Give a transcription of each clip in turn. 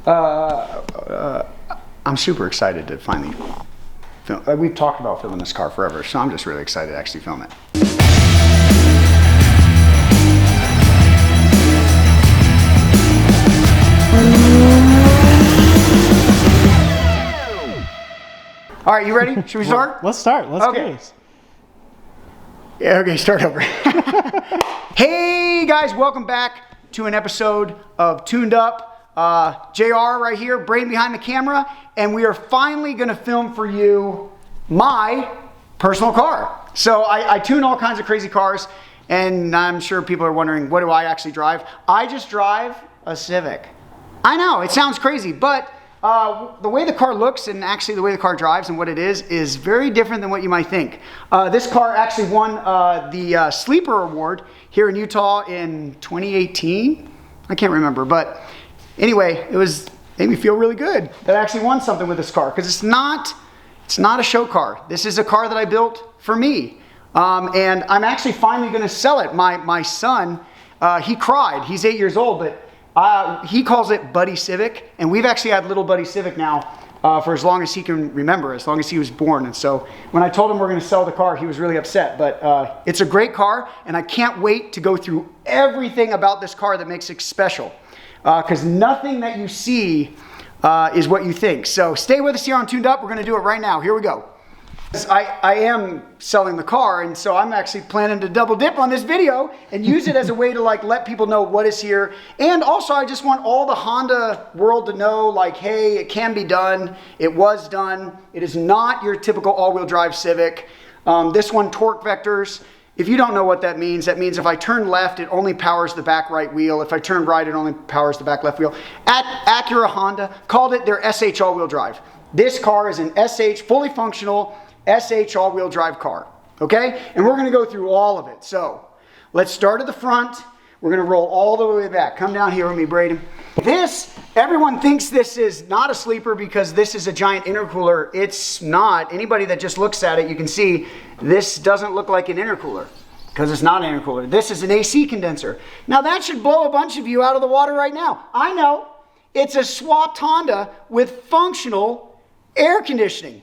I'm super excited to finally film. We've talked about filming this car forever, so I'm just really excited to actually film it. All right, you ready? Should we start? Let's start. Let's do this. Yeah, okay, start over. Hey guys, welcome back to an episode of Tuned Up. JR right here, Braden behind the camera, and we are finally gonna film for you my personal car. So I tune all kinds of crazy cars, and I'm sure people are wondering, what do I actually drive? I just drive a Civic. I know, it sounds crazy, but the way the car looks and actually the way the car drives and what it is very different than what you might think. This car actually won the Sleeper Award here in Utah in 2018. I can't remember, but anyway, made me feel really good that I actually won something with this car, because it's not a show car. This is a car that I built for me, and I'm actually finally going to sell it. My son, he cried. He's 8 years old, but he calls it Buddy Civic, and we've actually had little Buddy Civic now for as long as he can remember, as long as he was born. And so when I told him we're going to sell the car, he was really upset. But it's a great car, and I can't wait to go through everything about this car that makes it special, because nothing that you see is what you think. So stay with us here on Tuned Up. We're going to do it right now. Here we go. I am selling the car, and so I'm actually planning to double dip on this video and use it as a way to let people know what is here. And also, I just want all the Honda world to know, hey, it can be done. It was done. It is not your typical all-wheel drive Civic. This one, torque vectors. If you don't know what that means if I turn left, it only powers the back right wheel. If I turn right, it only powers the back left wheel. Acura Honda called it their SH all-wheel drive. This car is an SH, fully functional, SH all-wheel drive car, okay? And we're gonna go through all of it. So let's start at the front. We're gonna roll all the way back. Come down here with me, Braden. Everyone thinks this is not a sleeper because this is a giant intercooler. It's not. Anybody that just looks at it, you can see this doesn't look like an intercooler because it's not an intercooler. This is an AC condenser. Now that should blow a bunch of you out of the water right now. I know. It's a swapped Honda with functional air conditioning.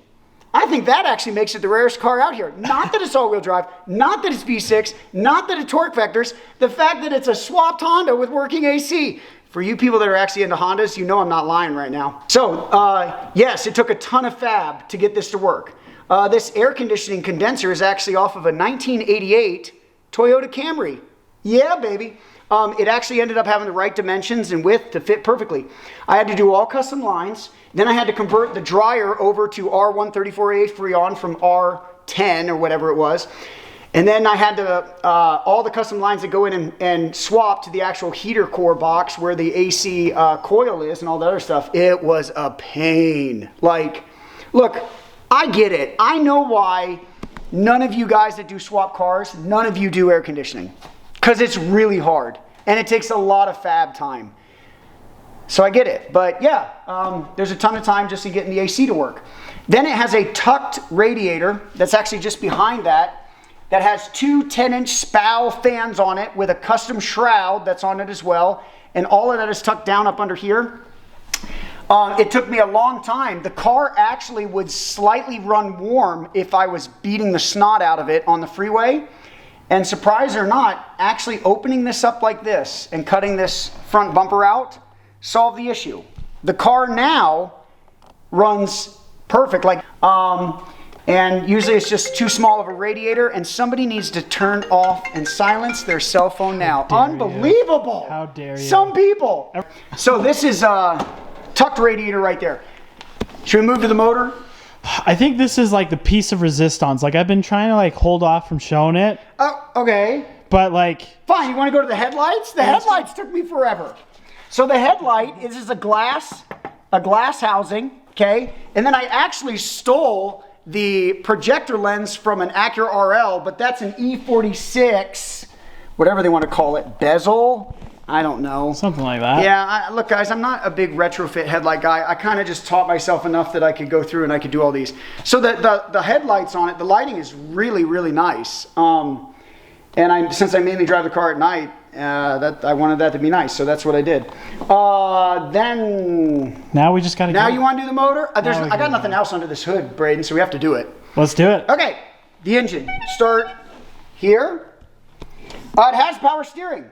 I think that actually makes it the rarest car out here. Not that it's all-wheel drive, not that it's V6, not that it torque vectors, the fact that it's a swapped Honda with working AC. For you people that are actually into Hondas, you know I'm not lying right now. So, yes, it took a ton of fab to get this to work. This air conditioning condenser is actually off of a 1988 Toyota Camry. Yeah, baby. It actually ended up having the right dimensions and width to fit perfectly. I had to do all custom lines. Then I had to convert the dryer over to R134A Freon from R10 or whatever it was. And then I had to, all the custom lines that go in and swap to the actual heater core box where the AC coil is and all that other stuff. It was a pain. Look, I get it. I know why none of you guys that do swap cars, none of you do air conditioning. Because it's really hard. And it takes a lot of fab time. So I get it, but yeah, there's a ton of time just to get the AC to work. Then it has a tucked radiator that's actually just behind that has two 10-inch spow fans on it with a custom shroud that's on it as well. And all of that is tucked down up under here. It took me a long time. The car actually would slightly run warm if I was beating the snot out of it on the freeway. And surprise or not, actually opening this up like this and cutting this front bumper out solve the issue. The car now runs perfect, and usually it's just too small of a radiator, and somebody needs to turn off and silence their cell phone now. Unbelievable! How dare you? Some people. So this is a tucked radiator right there. Should we move to the motor? I think this is the piece of resistance. I've been trying to hold off from showing it. Oh, okay. But fine, you want to go to the headlights? The headlights took me forever. So the headlight is a glass housing, okay? And then I actually stole the projector lens from an Acura RL, but that's an E46, whatever they want to call it, bezel? I don't know. Something like that. Yeah, look guys, I'm not a big retrofit headlight guy. I kind of just taught myself enough that I could go through and I could do all these. So the headlights on it, the lighting is really, really nice. And since I mainly drive the car at night, That I wanted that to be nice, so that's what I did. Then Now we just got to now you want to do the motor? I we got can nothing else under this hood, Braden, so we have to do it. Let's do it. Okay, the engine. Start here. It has power steering.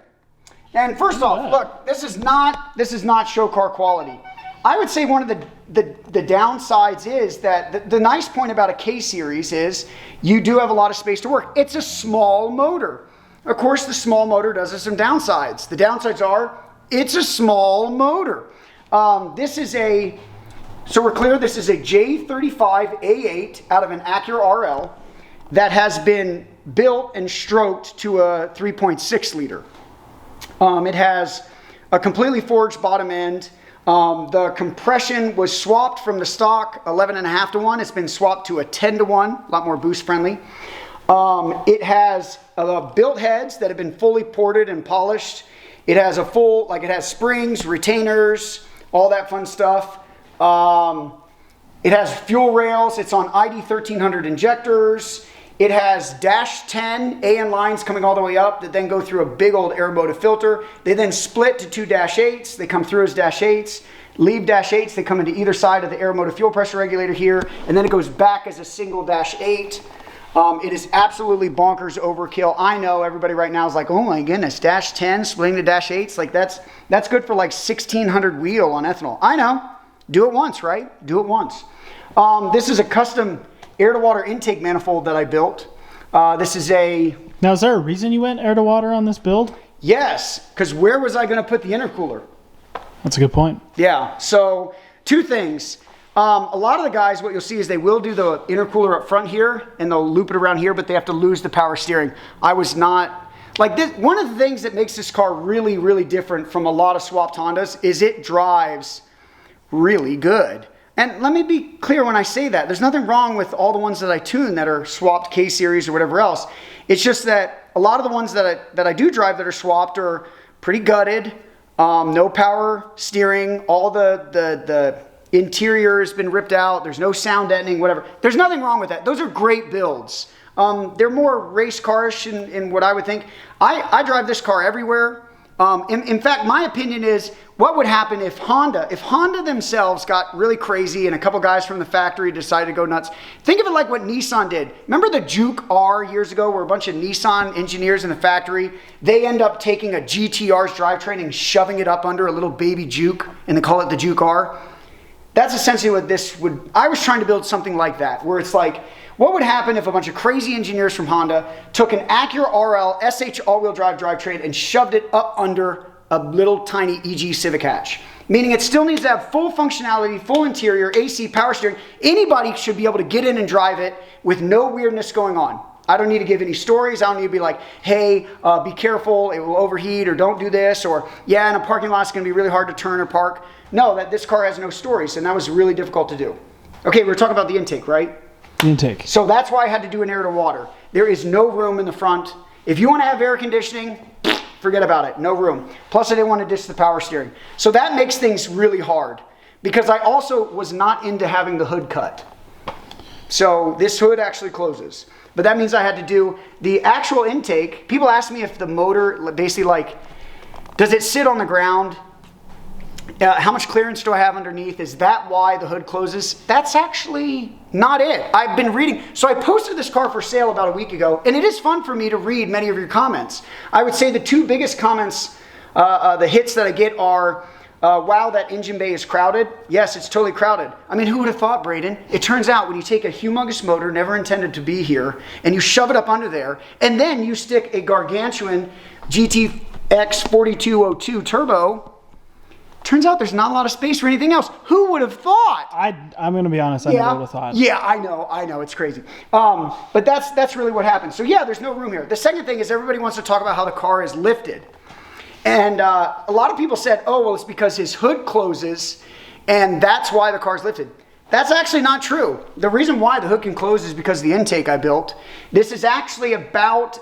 And first off, look, this is not show car quality. I would say one of the downsides is that the nice point about a K series is you do have a lot of space to work. It's a small motor. Of course, the small motor does have some downsides. The downsides are it's a small motor. So we're clear, this is a J35A8 out of an Acura RL that has been built and stroked to a 3.6 liter. It has a completely forged bottom end. The compression was swapped from the stock 11.5 to 1. It's been swapped to a 10 to 1, a lot more boost friendly. It has built heads that have been fully ported and polished. It has it has springs, retainers, all that fun stuff. It has fuel rails. It's on ID 1300 injectors. It has dash 10 AN lines coming all the way up that then go through a big old Automotive filter. They then split to 2 dash 8s. They come through as dash 8s. Leave dash 8s. They come into either side of the Automotive fuel pressure regulator here. And then it goes back as a single dash 8. It is absolutely bonkers overkill. I know everybody right now is like, oh my goodness, dash 10 splitting to dash 8s. Like that's good for like 1600 wheel on ethanol. I know. Do it once, right? Do it once. This is a custom air to water intake manifold that I built. This is a... Now, is there a reason you went air to water on this build? Yes, because where was I going to put the intercooler? That's a good point. Yeah, so 2 things. A lot of the guys, what you'll see is they will do the intercooler up front here and they'll loop it around here, but they have to lose the power steering. I was not... Like this, one of the things that makes this car really, really different from a lot of swapped Hondas is it drives really good. And let me be clear when I say that. There's nothing wrong with all the ones that I tune that are swapped K-Series or whatever else. It's just that a lot of the ones that I do drive that are swapped are pretty gutted, no power steering, all the interior has been ripped out, there's no sound deadening, whatever. There's nothing wrong with that. Those are great builds. They're more race carish in what I would think. I drive this car everywhere. In fact, my opinion is, what would happen if Honda themselves got really crazy and a couple guys from the factory decided to go nuts? Think of it like what Nissan did. Remember the Juke R years ago where a bunch of Nissan engineers in the factory, they end up taking a GTR's drivetrain and shoving it up under a little baby Juke and they call it the Juke R? That's essentially what this would... I was trying to build something like that, where it's like, what would happen if a bunch of crazy engineers from Honda took an Acura RL SH all-wheel drive drivetrain and shoved it up under a little tiny EG Civic hatch? Meaning it still needs to have full functionality, full interior, AC, power steering. Anybody should be able to get in and drive it with no weirdness going on. I don't need to give any stories. I don't need to be like, hey, be careful, it will overheat, or don't do this, or yeah, in a parking lot it's going to be really hard to turn or park. No, this car has no stories, and that was really difficult to do. Okay, we're talking about the intake, right? Intake. So that's why I had to do an air to water. There is no room in the front. If you want to have air conditioning, forget about it. No room. Plus, I didn't want to ditch the power steering. So that makes things really hard because I also was not into having the hood cut. So this hood actually closes. But that means I had to do the actual intake. People ask me if the motor, basically like, does it sit on the ground? How much clearance do I have underneath? Is that why the hood closes? That's actually not it. I've been reading. So I posted this car for sale about a week ago, and it is fun for me to read many of your comments. I would say the 2 biggest comments, the hits that I get are, wow, that engine bay is crowded. Yes, it's totally crowded. I mean, who would have thought, Braden? It turns out when you take a humongous motor, never intended to be here, and you shove it up under there, and then you stick a gargantuan GTX 4202 turbo, turns out there's not a lot of space for anything else. Who would have thought? I'm going to be honest, I never would have thought. Yeah, I know, it's crazy. But that's really what happened. So yeah, there's no room here. The second thing is everybody wants to talk about how the car is lifted. And a lot of people said, oh, well, it's because his hood closes and that's why the car's lifted. That's actually not true. The reason why the hood can close is because of the intake I built. This is actually about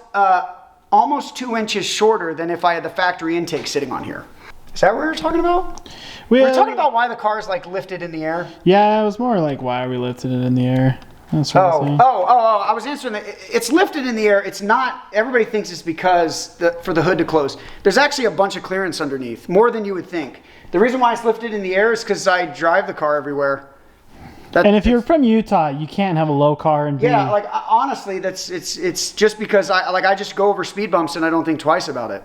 almost 2 inches shorter than if I had the factory intake sitting on here. Is that what we were talking about? We're talking about why the car is like lifted in the air. Yeah, it was more like why we lifted it in the air. That's what I'm saying. I was answering that. It's lifted in the air. It's not, everybody thinks it's because for the hood to close. There's actually a bunch of clearance underneath, more than you would think. The reason why it's lifted in the air is because I drive the car everywhere. And if you're from Utah, you can't have a low car and be... Yeah, like honestly, it's just because I just go over speed bumps and I don't think twice about it.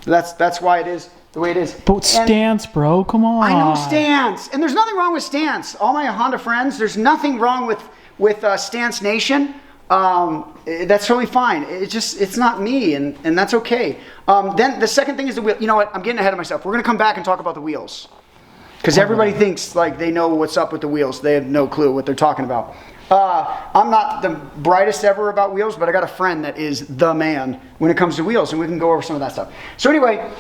That's why it is the way it is. But stance, bro, come on. I know stance, and there's nothing wrong with stance. All my Honda friends, there's nothing wrong with Stance Nation. That's totally fine. It's not me, and that's okay. Then the second thing is the wheel. You know what? I'm getting ahead of myself. We're gonna come back and talk about the wheels. Because everybody thinks like they know what's up with the wheels. They have no clue what they're talking about. I'm not the brightest ever about wheels, but I got a friend that is the man when it comes to wheels, and we can go over some of that stuff. So anyway,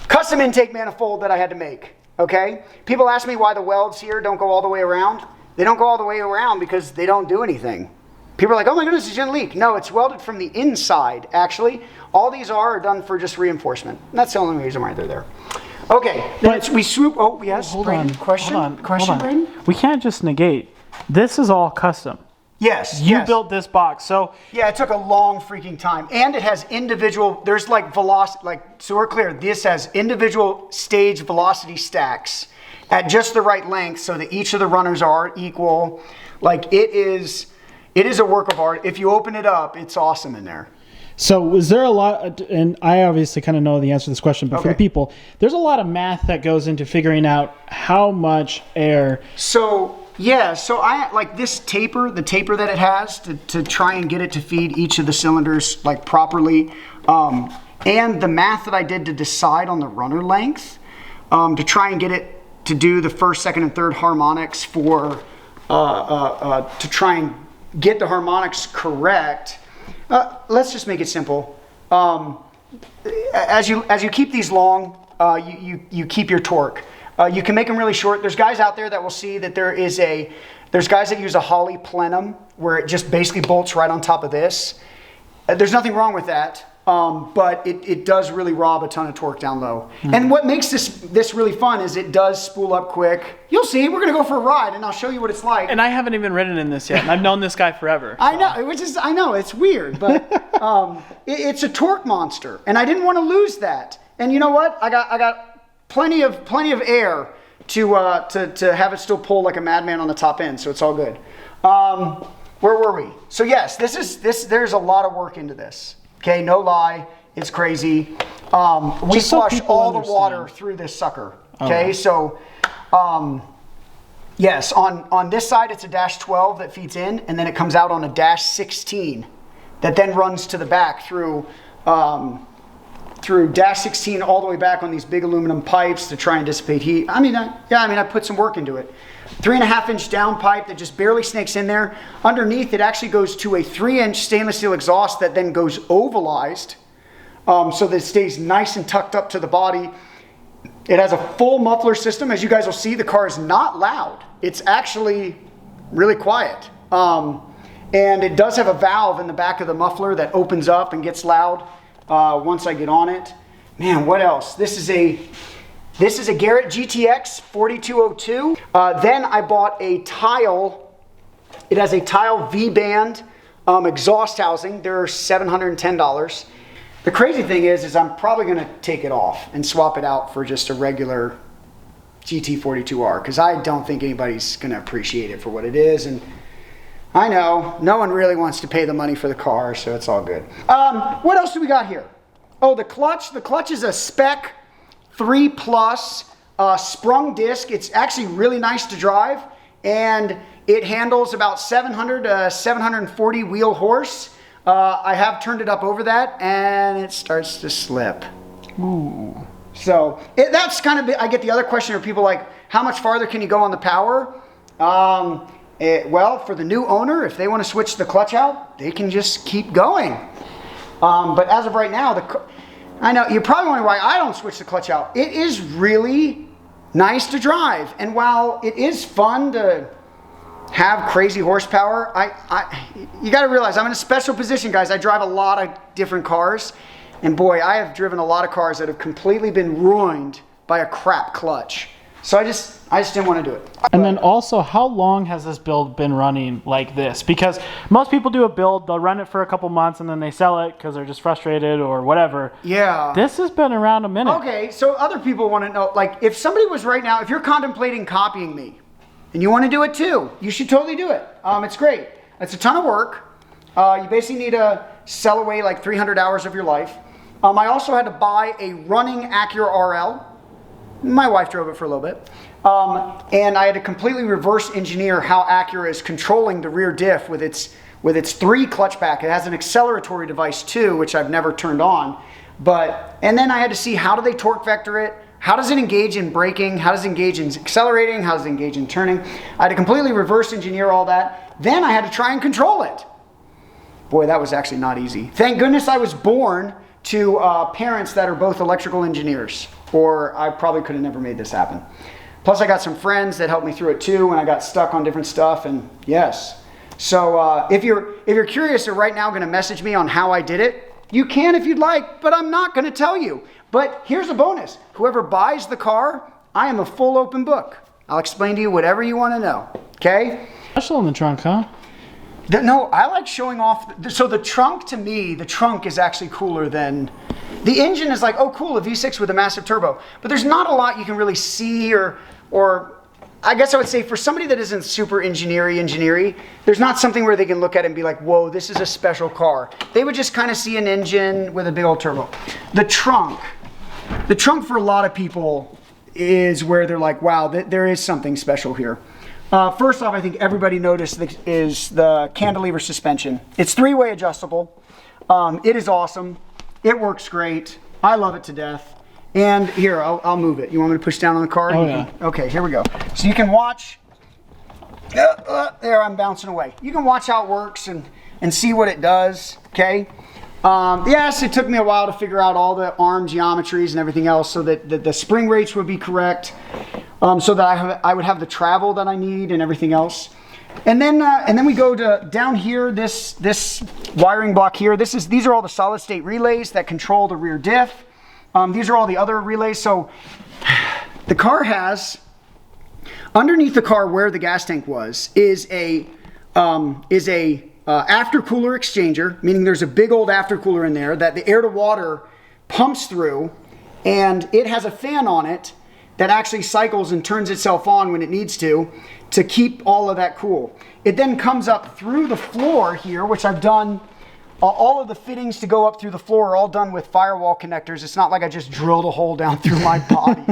custom intake manifold that I had to make, okay? People ask me why the welds here don't go all the way around. They don't go all the way around because they don't do anything. People are like, oh my goodness, it's gonna leak. No, it's welded from the inside, actually. All these are done for just reinforcement. And that's the only reason why they're there. Okay, but we swoop. Oh, yes. Hold Brayden, on. Question, Brayden? We can't just negate. This is all custom. Yes. You built this box, so yeah, it took a long freaking time, and it has individual. There's like velocity, so we're clear. This has individual stage velocity stacks at just the right length, so that each of the runners are equal. Like it is a work of art. If you open it up, it's awesome in there. So is there a lot, and I obviously kind of know the answer to this question, but for the people, there's a lot of math that goes into figuring out how much air. So yeah, so I like this taper, the taper that it has to try and get it to feed each of the cylinders like properly, and the math that I did to decide on the runner length, to try and get it to do the first, second, and third harmonics for, to try and get the harmonics correct. Let's just make it simple. As you keep these long, you keep your torque. You can make them really short. There's guys out there that will see that there's guys that use a Holley plenum where it just basically bolts right on top of this. There's nothing wrong with that, but it does really rob a ton of torque down low. Mm-hmm. And what makes this really fun is it does spool up quick. You'll see. We're gonna go for a ride, and I'll show you what it's like. And I haven't even ridden in this yet. And I've known this guy forever. So. I know it's weird, but it's a torque monster, and I didn't want to lose that. And you know what? I got plenty of air to have it still pull like a madman on the top end, so it's all good. Where were we? So yes, there's a lot of work into this. Okay, no lie, it's crazy. We flush all the water through this sucker. Okay, so yes, on this side it's a -12 that feeds in, and then it comes out on a -16 that then runs to the back through -16 all the way back on these big aluminum pipes to try and dissipate heat. I put some work into it. 3.5-inch down pipe that just barely snakes in there. Underneath it actually goes to a 3-inch stainless steel exhaust that then goes ovalized, so that it stays nice and tucked up to the body. It has a full muffler system. As you guys will see, the car is not loud. It's actually really quiet. And it does have a valve in the back of the muffler that opens up and gets loud once I get on it. Man, what else? This is a Garrett GTX 4202. Then I bought a Tile. It has a Tile V-band exhaust housing. They're $710. The crazy thing is I'm probably going to take it off and swap it out for just a regular GT42R, because I don't think anybody's going to appreciate it for what it is. And I know no one really wants to pay the money for the car, so it's all good. What else do we got here? Oh, the clutch. The clutch is a Spec 3 Plus sprung disc. It's actually really nice to drive, and it handles about 700 to 740 wheel horse. I have turned it up over that, and it starts to slip. Ooh. So that's kind of, I get the other question of people like, how much farther can you go on the power? Well, for the new owner, if they want to switch the clutch out, they can just keep going. But as of right now, I know you're probably wondering why I don't switch the clutch out. It is really nice to drive, and while it is fun to have crazy horsepower, you got to realize I'm in a special position, guys. I drive a lot of different cars, and boy, I have driven a lot of cars that have completely been ruined by a crap clutch. So I just didn't want to do it. And then also, how long has this build been running like this? Because most people do a build, they'll run it for a couple months and then they sell it because they're just frustrated or whatever. Yeah. This has been around a minute. Okay, so other people want to know, like, if somebody was right now, if you're contemplating copying me and you want to do it too, you should totally do it. It's great. It's a ton of work. You basically need to sell away like 300 hours of your life. I also had to buy a running Acura RL. My wife drove it for a little bit. And I had to completely reverse engineer how Acura is controlling the rear diff with its 3 clutch pack. It has an acceleratory device too, which I've never turned on. And then I had to see, how do they torque vector it? How does it engage in braking? How does it engage in accelerating? How does it engage in turning? I had to completely reverse engineer all that. Then I had to try and control it. Boy, that was actually not easy. Thank goodness I was born to parents that are both electrical engineers, or I probably could have never made this happen. Plus I got some friends that helped me through it too when I got stuck on different stuff, and yes. So if you're curious or right now going to message me on how I did it, you can if you'd like, but I'm not going to tell you. But here's a bonus. Whoever buys the car, I am a full open book. I'll explain to you whatever you want to know, okay? Special in the trunk, huh? No, I like showing off. So the trunk, to me, the trunk is actually cooler than... The engine is like, oh cool, a V6 with a massive turbo. But there's not a lot you can really see or I guess I would say for somebody that isn't super engineery, there's not something where they can look at it and be like, whoa, this is a special car. They would just kind of see an engine with a big old turbo. The trunk for a lot of people is where they're like, wow, there is something special here. First off, I think everybody noticed is the cantilever suspension. It's 3-way adjustable. It is awesome. It works great. I love it to death. And here, I'll move it. You want me to push down on the car? Oh, yeah. Okay, here we go. So you can watch. There, I'm bouncing away. You can watch how it works and see what it does, okay? Yes, it took me a while to figure out all the arm geometries and everything else so that the spring rates would be correct. So that I would have the travel that I need and everything else. And then we go to down here, this wiring block here. These are all the solid state relays that control the rear diff. These are all the other relays. So the car has, underneath the car where the gas tank was, is a aftercooler exchanger, meaning there's a big old aftercooler in there that the air to water pumps through, and it has a fan on it that actually cycles and turns itself on when it needs to keep all of that cool. It then comes up through the floor here, which I've done, all of the fittings to go up through the floor are all done with firewall connectors. It's not like I just drilled a hole down through my body.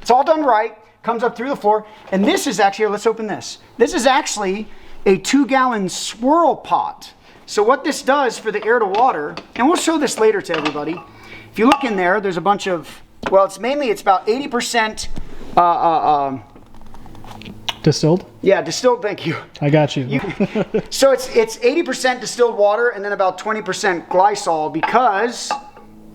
It's all done right, comes up through the floor. And this is actually, let's open this. This is actually a 2-gallon swirl pot. So what this does for the air to water, and we'll show this later to everybody. If you look in there, there's a bunch of, well, it's about 80% distilled? Yeah, distilled, thank you. I got you. So it's 80% distilled water and then about 20% glycol because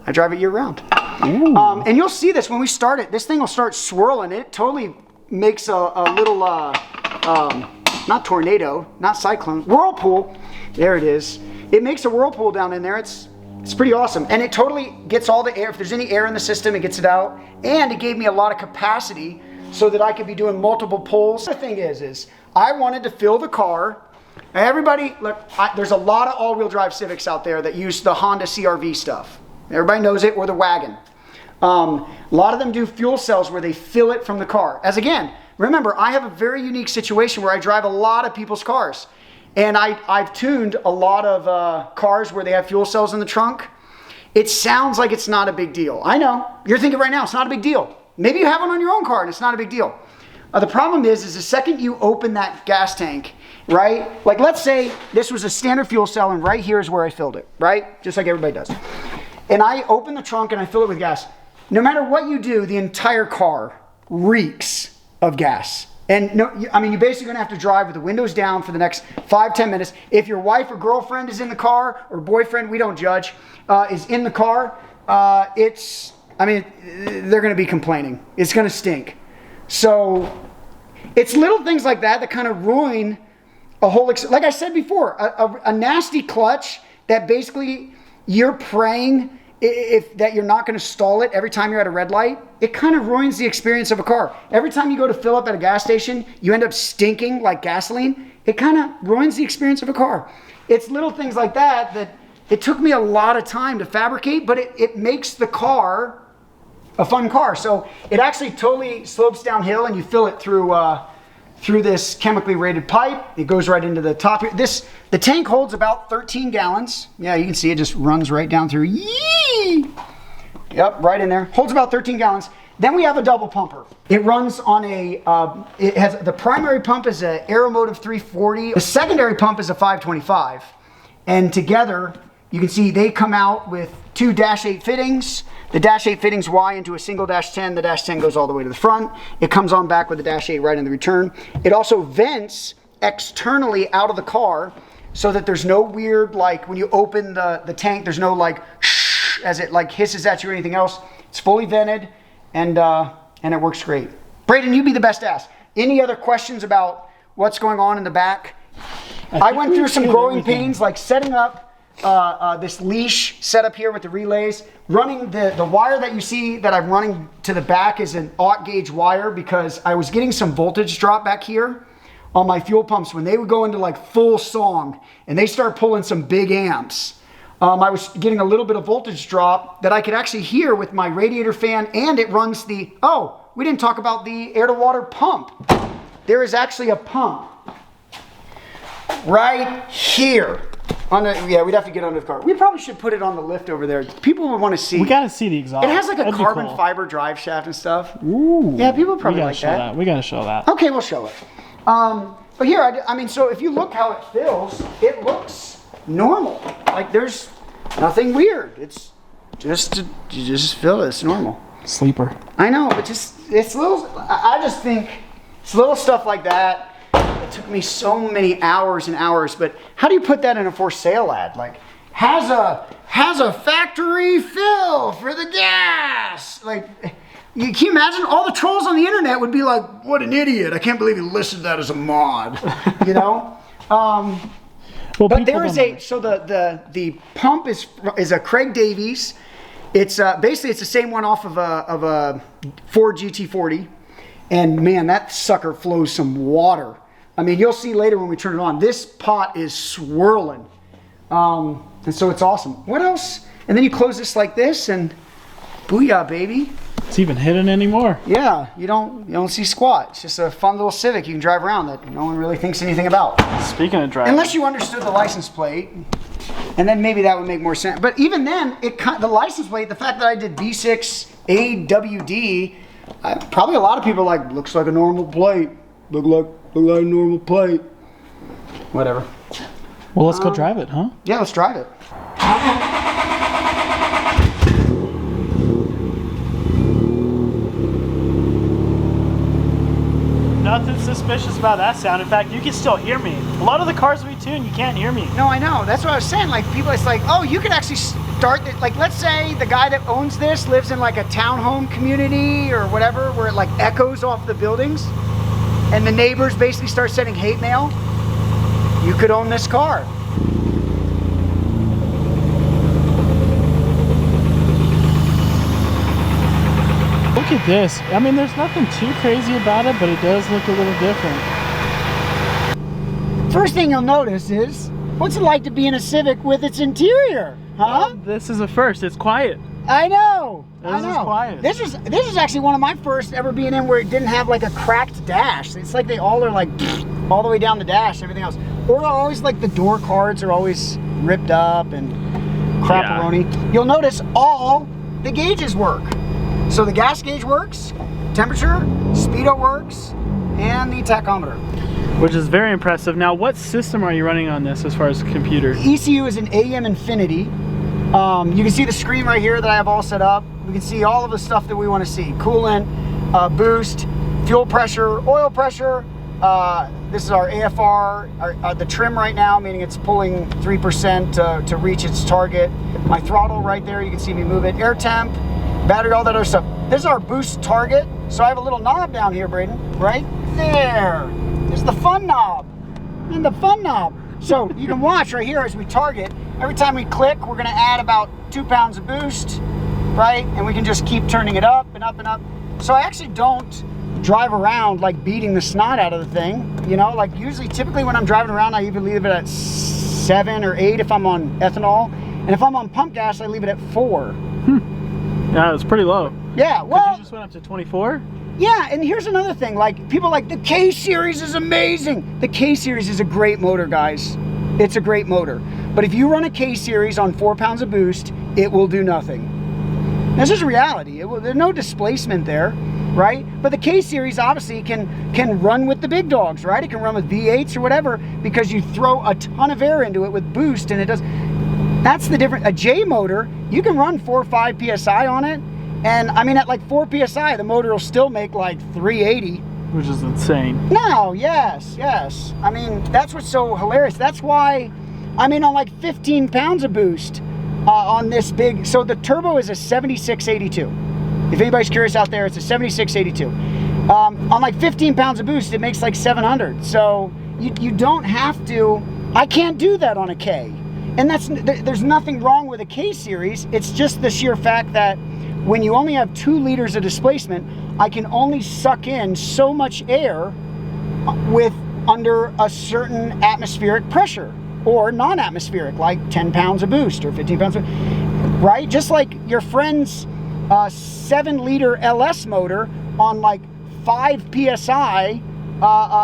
I drive it year round. And you'll see this when we start it. This thing will start swirling. It totally makes a little, not tornado, not cyclone, whirlpool. There it is. It makes a whirlpool down in there. It's pretty awesome. And it totally gets all the air. If there's any air in the system, it gets it out. And it gave me a lot of capacity so that I could be doing multiple pulls. The thing is I wanted to fill the car. Everybody, look, there's a lot of all-wheel drive Civics out there that use the Honda CR-V stuff. Everybody knows it, or the wagon. A lot of them do fuel cells where they fill it from the car. As again, remember, I have a very unique situation where I drive a lot of people's cars. And I've tuned a lot of cars where they have fuel cells in the trunk. It sounds like it's not a big deal. I know. You're thinking right now, it's not a big deal. Maybe you have one on your own car and it's not a big deal. The problem is the second you open that gas tank, right? Like let's say this was a standard fuel cell and right here is where I filled it, right? Just like everybody does. And I open the trunk and I fill it with gas. No matter what you do, the entire car reeks of gas. And no, I mean, you're basically gonna have to drive with the windows down for the next 5-10 minutes. If your wife or girlfriend is in the car, or boyfriend, we don't judge, is in the car, they're gonna be complaining. It's gonna stink. So it's little things like that kind of ruin a whole, like I said before, a nasty clutch that basically you're praying that you're not going to stall it every time you're at a red light, it kind of ruins the experience of a car. Every time you go to fill up at a gas station, you end up stinking like gasoline. It kind of ruins the experience of a car. It's little things like that it took me a lot of time to fabricate, but it makes the car a fun car. So it actually totally slopes downhill, and you fill it through this chemically rated pipe. It goes right into the top here. The tank holds about 13 gallons. Yeah, you can see it just runs right down through. Yee! Yep, right in there. Holds about 13 gallons. Then we have a double pumper. It runs on the primary pump is a Automotive 340. The secondary pump is a 525. And together, you can see they come out with 2 Dash 8 fittings. The Dash 8 fittings Y into a single Dash 10. The Dash 10 goes all the way to the front. It comes on back with the Dash 8 right in the return. It also vents externally out of the car so that there's no weird, like when you open the tank, there's no like shh as it like hisses at you or anything else. It's fully vented, and it works great. Braden, you be the best to ask. Any other questions about what's going on in the back? I went through some growing pains, like setting up this leash setup here with the relays. Running the wire that you see that I'm running to the back is an aught gauge wire, because I was getting some voltage drop back here on my fuel pumps when they would go into like full song and they start pulling some big amps. I was getting a little bit of voltage drop that I could actually hear with my radiator fan, and it runs we didn't talk about the air to water pump. There is actually a pump right here. Yeah, we'd have to get under the car. We probably should put it on the lift over there. People would want to see. We got to see the exhaust. It has like a That'd carbon cool. fiber drive shaft and stuff. Ooh. Yeah, people probably like that. We got to show that. Okay, we'll show it. But here, I mean, so if you look how it fills, it looks normal. Like there's nothing weird. It's just, you just fill it. It's normal. Sleeper. I know, but it's little, I just think it's little stuff like that. It took me so many hours and hours, but how do you put that in a for sale ad? Like, has a factory fill for the gas. Like, can you imagine? All the trolls on the internet would be like, what an idiot. I can't believe he listed that as a mod, you know? Well, but there is so the pump is a Craig Davies. It's basically it's the same one off of a Ford GT40, and man, that sucker flows some water. I mean, you'll see later when we turn it on. This pot is swirling, and so it's awesome. What else? And then you close this like this, and booyah, baby! It's even hidden anymore. Yeah, you don't see squat. It's just a fun little Civic you can drive around that no one really thinks anything about. Speaking of driving, unless you understood the license plate, and then maybe that would make more sense. But even then, the license plate, the fact that I did V6 AWD, probably a lot of people are like, looks like a normal plate. Look like a normal plate. Whatever. Well, let's go drive it, huh? Yeah, let's drive it. nothing suspicious about that sound. In fact, you can still hear me. A lot of the cars we tune, you can't hear me. No, I know. That's what I was saying. Like, people, it's like, oh, you could actually start it. Like, let's say the guy that owns this lives in like a townhome community or whatever, where it like echoes off the buildings, and the neighbors basically start sending hate mail. You could own this car. Look at this. I mean, there's nothing too crazy about it, but it does look a little different. First thing you'll notice is, what's it like to be in a Civic with its interior? Huh? This is a first. It's quiet. I know. I know. This is quiet. This is actually one of my first ever being in where it didn't have like a cracked dash. It's like they all are like all the way down the dash and everything else. Or always like the door cards are always ripped up and crapperoni. Yeah. You'll notice all the gauges work. So the gas gauge works, temperature, speedo works, and the tachometer. Which is very impressive. Now, what system are you running on this as far as computer? ECU is an AM Infinity. You can see the screen right here that I have all set up. We can see all of the stuff that we want to see. Coolant, boost, fuel pressure, oil pressure. This is our AFR, the trim right now, meaning it's pulling 3% to reach its target. My throttle right there, you can see me move it. Air temp, battery, all that other stuff. This is our boost target. So I have a little knob down here, Braden, right there. This is the fun knob, and the fun knob. So you can watch right here as we target, every time we click, we're gonna add about 2 pounds of boost, right? And we can just keep turning it up and up and up. So I actually don't drive around like beating the snot out of the thing, you know, like usually, typically when I'm driving around, I even leave it at 7 or 8 if I'm on ethanol. And if I'm on pump gas, I leave it at 4. Yeah, it's pretty low. Yeah, well, you just went up to 24? yeah, and here's another thing, like people are like, the K-Series is amazing. The K-Series is a great motor, guys. It's a great motor. But if you run a K-Series on 4 pounds of boost, it will do nothing. This is reality. There's no displacement there, right? But the K-Series obviously can run with the big dogs, right? It can run with V8s or whatever, because you throw a ton of air into it with boost, and it does. That's the difference. A J motor, you can run 4 or 5 PSI on it, and I mean, at like 4 PSI, the motor will still make like 380. Which is insane. No, yes. I mean, that's what's so hilarious. That's why, I mean, on like 15 pounds of boost on this big, so the turbo is a 7682. If anybody's curious out there, it's a 7682. On like 15 pounds of boost, it makes like 700. So you don't have to, I can't do that on a K. And there's nothing wrong with a K-Series. It's just the sheer fact that when you only have 2 liters of displacement, I can only suck in so much air under a certain atmospheric pressure, or non-atmospheric, like 10 pounds of boost or 15 pounds of, right? Just like your friend's 7-liter LS motor on like 5 PSI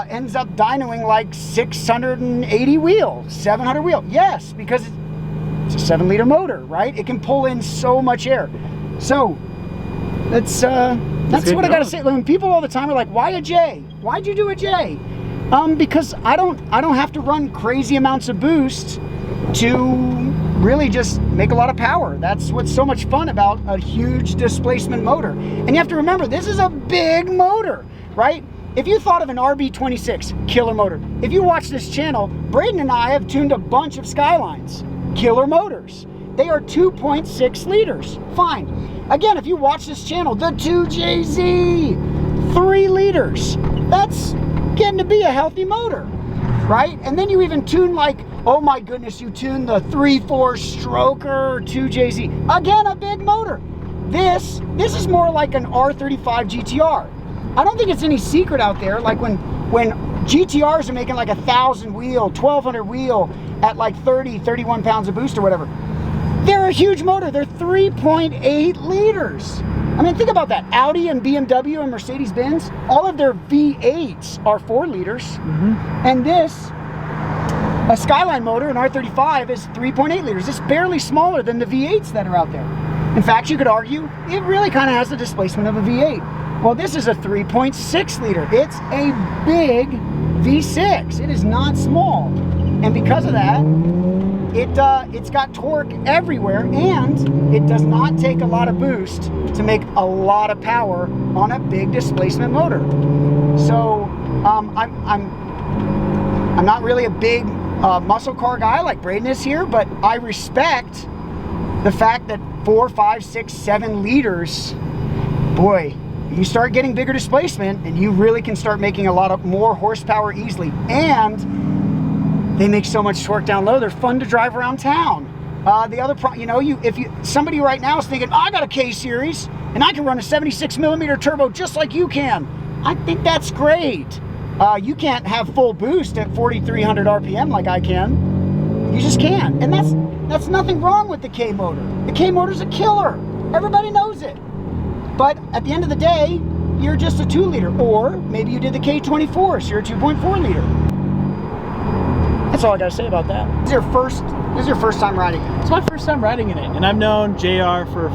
ends up dynoing like 680 wheel, 700 wheel. Yes, because it's a 7-liter motor, right? It can pull in so much air. So that's what I gotta say. When people all the time are like, why a J? Why'd you do a J? Because I don't have to run crazy amounts of boost to really just make a lot of power. That's what's so much fun about a huge displacement motor. And you have to remember, this is a big motor, right? If you thought of an RB26, killer motor. If you watch this channel, Braden and I have tuned a bunch of Skylines, killer motors. They are 2.6 liters, fine. Again, if you watch this channel, the 2JZ, 3 liters. That's getting to be a healthy motor, right? And then you even tune like, oh my goodness, you tune the 3.4 stroker 2JZ. Again, a big motor. This is more like an R35 GTR. I don't think it's any secret out there, like when GTRs are making like 1,000 wheel, 1,200 wheel at like 30, 31 pounds of boost or whatever. They're a huge motor. They're 3.8 liters. I mean, think about that. Audi and BMW and Mercedes-Benz, all of their V8s are 4 liters. And this, a Skyline motor, an R35, is 3.8 liters. It's barely smaller than the V8s that are out there. In fact, you could argue it really kind of has the displacement of a V8. Well, this is a 3.6 liter. It's a big V6. It is not small. And because of that, it's got torque everywhere, and it does not take a lot of boost to make a lot of power on a big displacement motor. So I'm not really a big muscle car guy like Braden is here, but I respect the fact that 4, 5, 6, 7 liters, boy, you start getting bigger displacement and you really can start making a lot of more horsepower easily. And they make so much torque down low, they're fun to drive around town. The other problem, you know, somebody right now is thinking, oh, I got a K-Series and I can run a 76mm turbo just like you can. I think that's great. You can't have full boost at 4,300 RPM like I can. You just can't. And that's nothing wrong with the K motor. The K motor's a killer. Everybody knows it. But at the end of the day, you're just a 2 liter. Or maybe you did the K24, so you're a 2.4 liter. That's all I gotta say about that. This is your first time riding it. It's my first time riding in it, and I've known JR for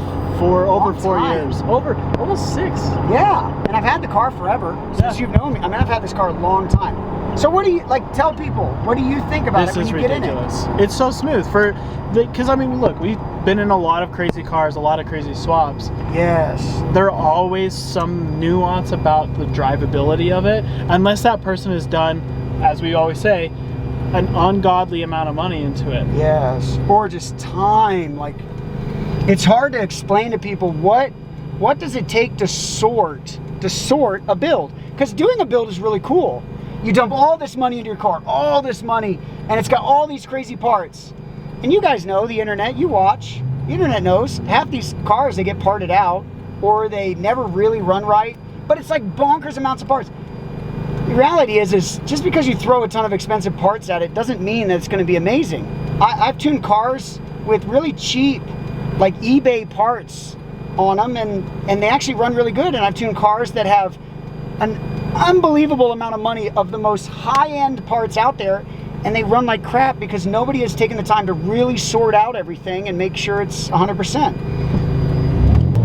over 4 years. Over almost 6. Yeah, and I've had the car forever since you've known me. I mean, I've had this car a long time. So what do you, like, tell people, what do you think about it when you get in it? It's so smooth because I mean, look, we've been in a lot of crazy cars, a lot of crazy swaps. Yes. There are always some nuance about the drivability of it, unless that person has done, as we always say, an ungodly amount of money into it. Yes, or just time. Like, it's hard to explain to people what does it take to sort a build, because doing a build is really cool. You dump all this money into your car, all this money, and it's got all these crazy parts. and you guys know the internet, you watch, the internet knows, half these cars, they get parted out, or they never really run right, but it's like bonkers amounts of parts. The reality is just because you throw a ton of expensive parts at it doesn't mean that it's going to be amazing. I've tuned cars with really cheap, like eBay parts on them, and they actually run really good. And I've tuned cars that have an unbelievable amount of money of the most high-end parts out there, and they run like crap because nobody has taken the time to really sort out everything and make sure it's 100%.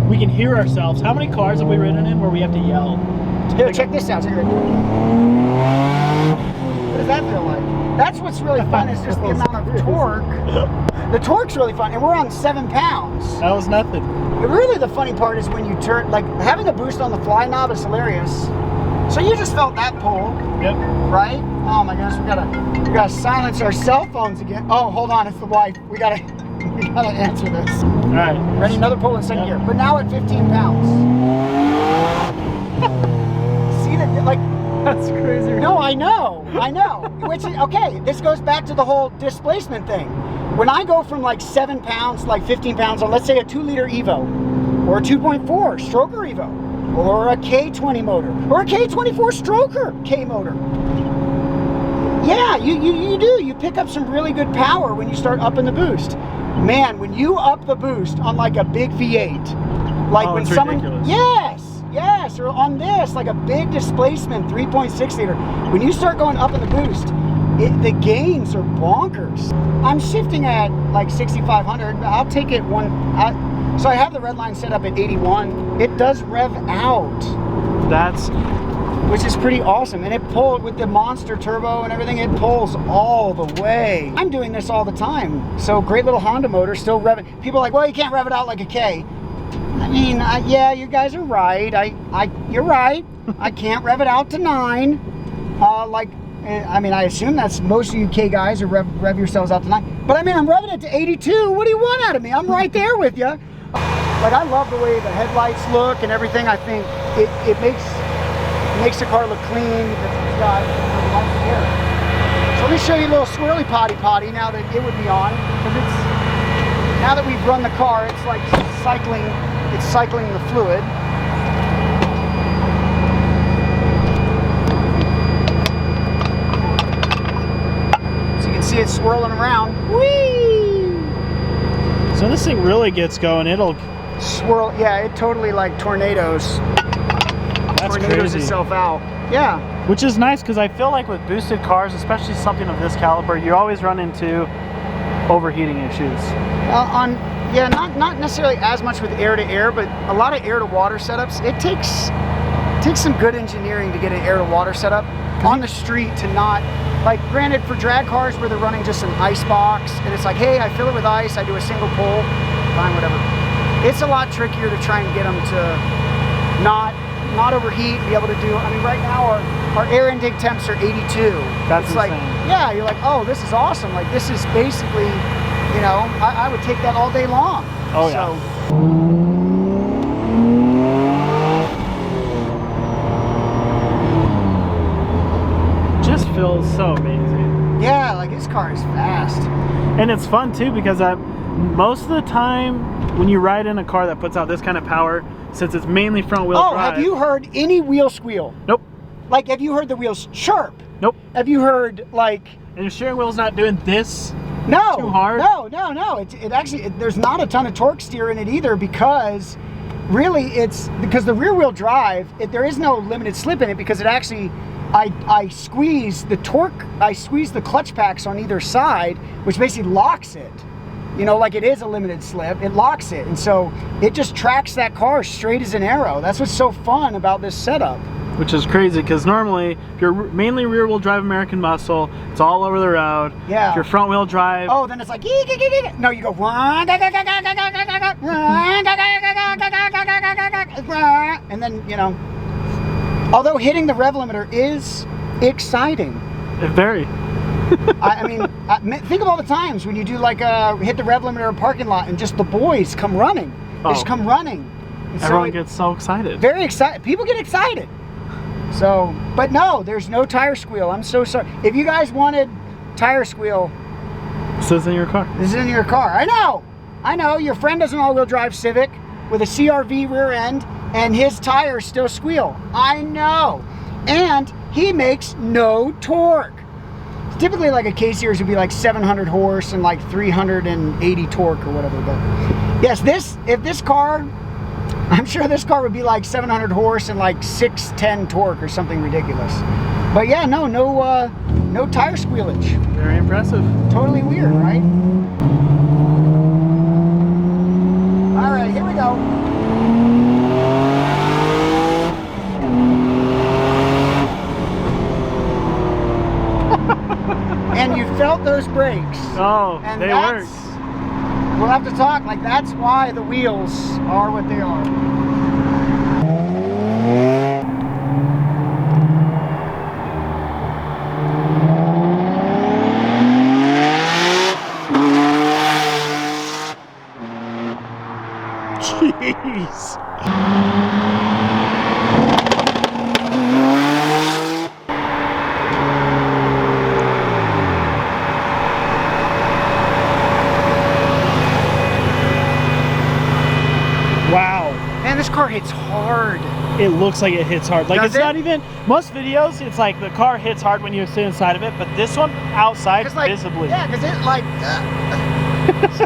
We can hear ourselves. How many cars have we ridden in where we have to yell? Here, check this out. What does that feel like? That's what's really fun, is just the amount of torque. The torque's really fun, and we're on 7 pounds. That was nothing. Really, the funny part is when you turn, like having a boost on the fly knob is hilarious. So you just felt that pull, Yep. right? Oh my gosh, we gotta silence our cell phones again. Oh, hold on, it's the wife. We gotta answer this. All right. Ready? Another pull in second gear, but now at 15 pounds. See that? Like, That's crazy. no, I know. Which is, okay, this goes back to the whole displacement thing. When I go from like 7 pounds, like 15 pounds on, let's say, a 2-liter Evo, or a 2.4 stroker Evo, or a K20 motor, or a K24 stroker K motor. Yeah, you do. You pick up some really good power when you start upping the boost. Man, when you up the boost on like a big V8, like when it's someone, ridiculous. yes, or on this, like a big displacement 3.6 liter, when you start going up in the boost, the gains are bonkers. I'm shifting at like 6,500. I'll take it so I have the red line set up at 81. It does rev out, which is pretty awesome. And it pulls with the monster turbo and everything, it pulls all the way. I'm doing this all the time. So great little Honda motor, still revving. People are like, well, you can't rev it out like a K. I mean, yeah, you guys are right. You're right. I can't rev it out to 9. I mean, I assume that's most of you K guys are rev yourselves out to 9. But I mean, I'm revving it to 82. What do you want out of me? I'm right there with you. Like, I love the way the headlights look and everything. I think it makes the car look clean. It's got lights in here. So let me show you a little swirly potty now that it would be on, because now that we've run the car, it's like cycling the fluid. So you can see it swirling around. Whee! So when this thing really gets going, it'll Swirl, yeah, it totally like tornadoes. That's tornadoes crazy. itself out. Yeah. Which is nice, because I feel like with boosted cars, especially something of this caliber, you always run into overheating issues. Not necessarily as much with air-to-air, but a lot of air-to-water setups. It takes some good engineering to get an air-to-water setup on the street to not, like, granted for drag cars where they're running just an ice box, and it's like, hey, I fill it with ice, I do a single pull, fine, whatever. It's a lot trickier to try and get them to not overheat, be able to do, I mean, right now our air intake temps are 82. That's it's like, insane. yeah, you're like, oh, this is awesome. Like, this is basically, you know, I would take that all day long. Oh, so, yeah. Just feels so amazing. yeah, like this car is fast. And it's fun too, because most of the time when you ride in a car that puts out this kind of power, since it's mainly front wheel drive. Have you heard any wheel squeal? Nope. Like, have you heard the wheels chirp? Nope. Have you heard, like... And your steering wheel's not doing this No, too hard? No. It actually, there's not a ton of torque steer in it either, because really because the rear wheel drive, there is no limited slip in it, because it actually, I squeeze the clutch packs on either side, which basically locks it. You know, like it is a limited slip, it locks it. And so it just tracks that car straight as an arrow. That's what's so fun about this setup. Which is crazy, because normally, if you're mainly rear-wheel drive American muscle, it's all over the road. Yeah. If you're front-wheel drive... Oh, then it's like... No, you go... And then, you know... Although hitting the rev limiter is exciting. Very. I mean, think of all the times when you do like hit the rev limiter in a parking lot and just the boys come running. They just come running. And everyone gets so excited. Very excited. People get excited. So, but no, there's no tire squeal. I'm so sorry. If you guys wanted tire squeal, This isn't your car. This isn't your car. I know. Your friend has an all-wheel drive Civic with a CRV rear end, and his tires still squeal. I know. And he makes no torque. Typically, like a K series would be like 700 horse and like 380 torque or whatever. But yes, if this car, I'm sure this car would be like 700 horse and like 610 torque or something ridiculous. But yeah, no tire squealage. Very impressive. Totally weird, right? All right, here we go. And you felt those brakes. Oh, And they work. We'll have to talk, like that's why the wheels are what they are. Jeez. Wow. Man, this car hits hard. It looks like it hits hard. Like Does it's it? not even, most videos, it's like the car hits hard when you sit inside of it, but this one outside 'Cause, like, visibly. Yeah, because it like, so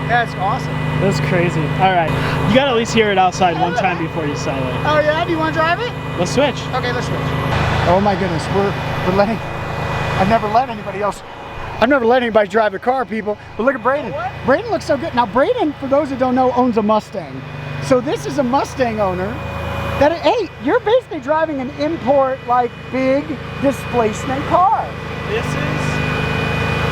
that's awesome. That's crazy. All right. You got to at least hear it outside one time before you sell it. Oh yeah, do you want to drive it? Let's switch. Okay, let's switch. Oh my goodness, we're letting, I've never let anybody drive a car, people. But look at Braden. Braden looks so good. Now Braden, for those who don't know, owns a Mustang. So this is a Mustang owner that, hey, you're basically driving an import, like, big displacement car. This is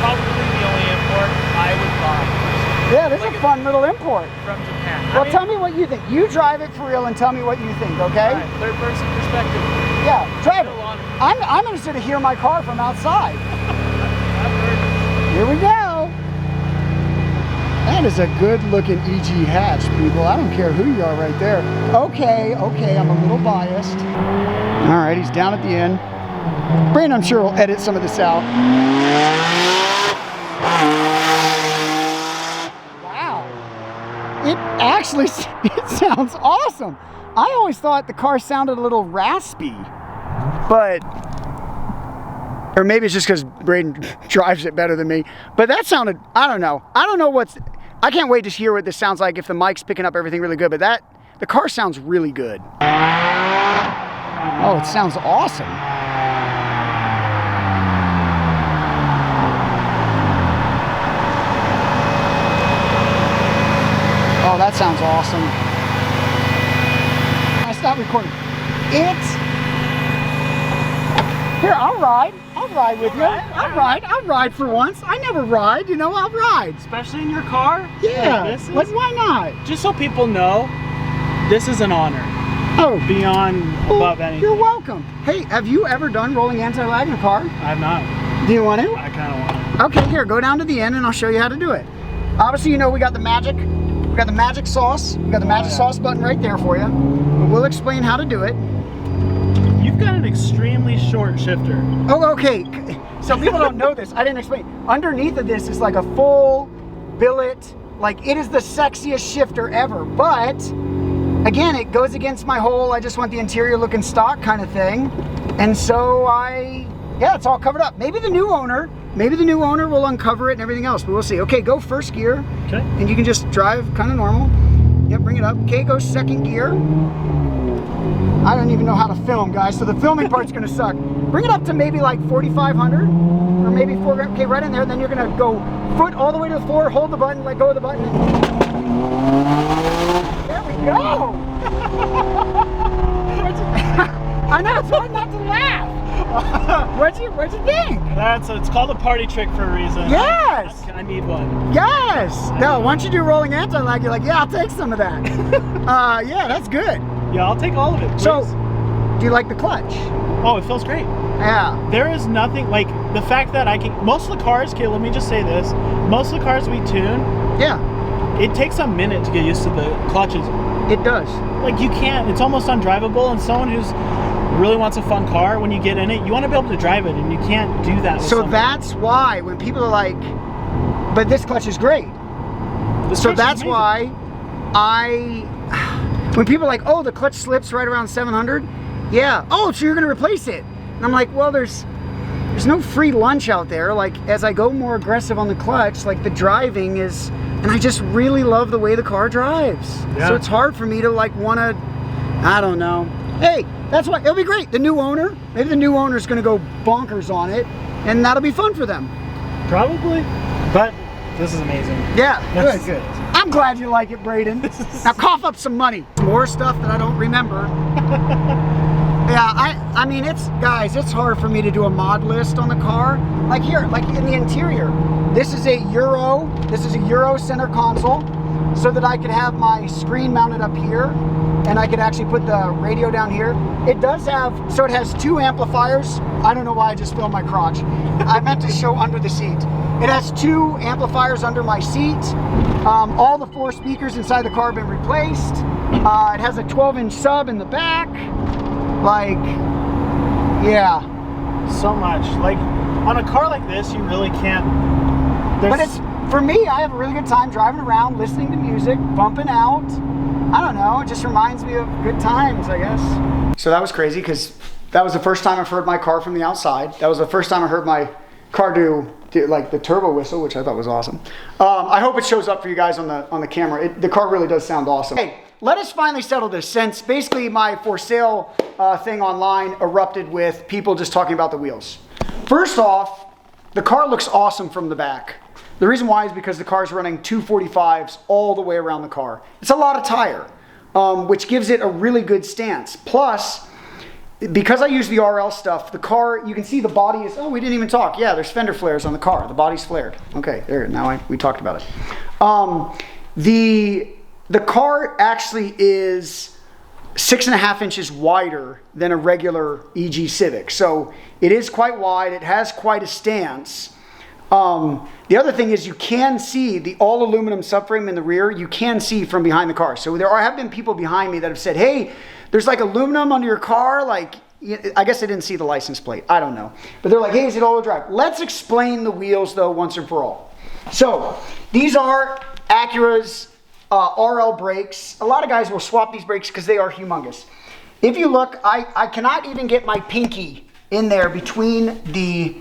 probably the only import I would buy Yeah, this is a fun little import. from Japan. Well, tell me what you think. You drive it for real and tell me what you think, okay? Right, third person perspective. Yeah, drive it. Go on. I'm interested to hear my car from outside. I've heard. Here we go. That is a good looking EG hatch, people. I don't care who you are right there. Okay, I'm a little biased. All right, he's down at the end. Brandon, I'm sure will edit some of this out. Wow. It actually, it sounds awesome. I always thought the car sounded a little raspy, but, or maybe it's just because Braden drives it better than me, but that sounded, I don't know I can't wait to hear what this sounds like if the mic's picking up everything really good, but the car sounds really good. Oh, it sounds awesome. Oh, that sounds awesome. I stopped recording. Here, I'll ride with you. I'll ride for once. I never ride, I'll ride. Especially in your car? Yeah, Like this is, like why not? just so people know, this is an honor. Oh, Beyond above anything. you're welcome. Hey, have you ever done rolling anti-lag in a car? I'm not. Do you want to? I kind of want to. Okay, here, go down to the end and I'll show you how to do it. Obviously, we got the magic sauce. We got the magic sauce button right there for you. But we'll explain how to do it. You've got an extremely short shifter. Oh, okay. So people don't know this. I didn't explain. Underneath of this is like a full billet. Like, it is the sexiest shifter ever. But again, it goes against my whole I just want the interior looking stock kind of thing. And so it's all covered up. Maybe the new owner will uncover it and everything else, but we'll see. Okay, go first gear. Okay. And you can just drive kind of normal. Yep, bring it up. Okay, go second gear. I don't even know how to film, guys, so the filming part's gonna suck. Bring it up to maybe like 4,500 or maybe 4, okay, right in there. Then you're gonna go foot all the way to the floor, hold the button, let go of the button. There we go. I know, it's hard not to laugh. What'd you think? It's called a party trick for a reason. Yes. I need one. Yes. No, once you do rolling anti-lag, you're like, yeah, I'll take some of that. Yeah, that's good. Yeah, I'll take all of it, please. So, do you like the clutch? Oh, it feels great. Yeah. There is nothing, like, the fact that most of the cars, okay, let me just say this. Most of the cars we tune, Yeah, it takes a minute to get used to the clutches. it does. Like, you can't, it's almost undrivable, and someone who's really wants a fun car, when you get in it, you want to be able to drive it, and you can't do that with So someone. that's why when people are like, but this clutch is great. So that's why when people are like, oh, the clutch slips right around 700. Yeah. Oh, so you're going to replace it. And I'm like, well, there's no free lunch out there. Like, as I go more aggressive on the clutch, like the driving is, and I just really love the way the car drives. Yeah. So it's hard for me to like want to, I don't know. Hey, that's why it'll be great. The new owner, maybe the new owner's going to go bonkers on it, and that'll be fun for them. Probably. But this is amazing. Yeah, good. I'm glad you like it, Braden. Now cough up some money. More stuff that I don't remember. Yeah, I mean, guys, it's hard for me to do a mod list on the car. Like here, like in the interior, this is a Euro center console, so that I could have my screen mounted up here, and I could actually put the radio down here. It does have, so it has 2 amplifiers. I don't know why I just filmed my crotch. I meant to show under the seat. It has 2 amplifiers under my seat. All the 4 speakers inside the car have been replaced. It has a 12-inch sub in the back. Like, yeah. So much. Like, on a car like this, you really can't. But it's, for me, I have a really good time driving around, listening to music, bumping out. I don't know, it just reminds me of good times, I guess. So that was crazy, because that was the first time I've heard my car from the outside. That was the first time I heard my car do like the turbo whistle, which I thought was awesome. I hope it shows up for you guys on the camera. The car really does sound awesome. Hey, let us finally settle this, since basically my for sale thing online erupted with people just talking about the wheels. First off, the car looks awesome from the back. The reason why is because the car is running 245s all the way around the car. It's a lot of tire, which gives it a really good stance. Plus, because I use the RL stuff, the car, you can see the body is, oh, we didn't even talk. Yeah, there's fender flares on the car. The body's flared. Okay, there, now we talked about it. The car actually is 6.5 inches wider than a regular EG Civic. So it is quite wide. It has quite a stance. The other thing is you can see the all aluminum subframe in the rear. You can see from behind the car. So there have been people behind me that have said, hey, there's like aluminum under your car. Like, I guess they didn't see the license plate. I don't know. But they're like, hey, is it all-wheel drive? Let's explain the wheels though once and for all. So these are Acura's RL brakes. A lot of guys will swap these brakes because they are humongous. If you look, I cannot even get my pinky in there between the